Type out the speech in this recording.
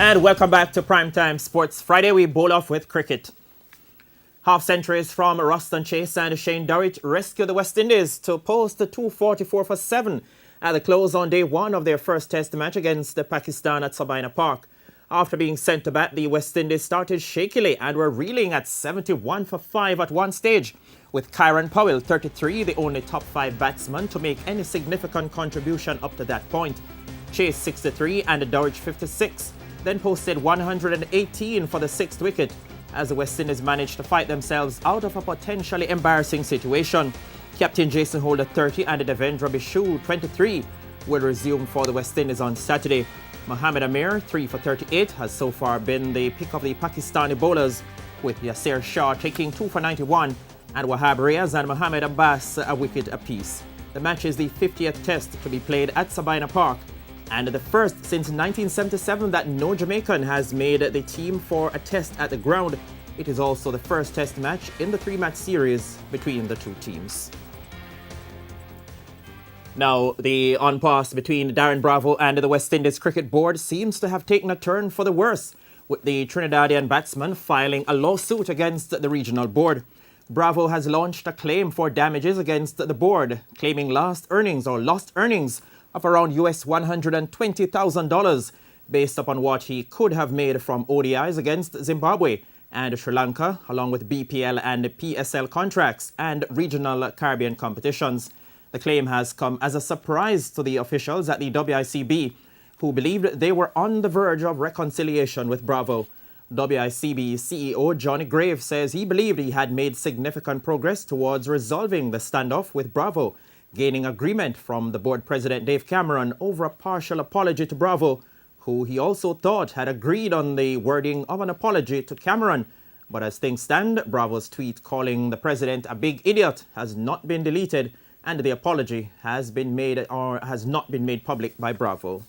And welcome back to Primetime Sports Friday. We bowl off with cricket. Half centuries from Ruston Chase and Shane Durrett rescued the West Indies to post a 244 for 7 at the close on day one of their first test match against Pakistan at Sabina Park. After being sent to bat, the West Indies started shakily and were reeling at 71 for 5 at one stage, with Kyron Powell, 33, the only top 5 batsman to make any significant contribution up to that point. Chase, 63, and Durrett, 56, then posted 118 for the 6th wicket, as the West Indies managed to fight themselves out of a potentially embarrassing situation. Captain Jason Holder, 30, and Devendra Bishu, 23, will resume for the West Indies on Saturday. Mohammad Amir, 3 for 38, has so far been the pick of the Pakistani bowlers, with Yasir Shah taking 2 for 91 and Wahab Riaz and Mohammad Abbas a wicket apiece. The match is the 50th test to be played at Sabina Park, and the first since 1977 that no Jamaican has made the team for a test at the ground. It is also the first test match in the 3-match series between the two teams. Now, the impasse between Darren Bravo and the West Indies Cricket Board seems to have taken a turn for the worse, with the Trinidadian batsman filing a lawsuit against the regional board. Bravo has launched a claim for damages against the board, claiming lost earnings of around US $120,000 based upon what he could have made from ODIs against Zimbabwe and Sri Lanka, along with BPL and PSL contracts and regional Caribbean competitions. The claim has come as a surprise to the officials at the WICB, who believed they were on the verge of reconciliation with Bravo. WICB CEO Johnny Grave says he believed he had made significant progress towards resolving the standoff with Bravo, gaining agreement from the board president Dave Cameron over a partial apology to Bravo, who he also thought had agreed on the wording of an apology to Cameron. But as things stand, Bravo's tweet calling the president a big idiot has not been deleted, and the apology has not been made public by Bravo.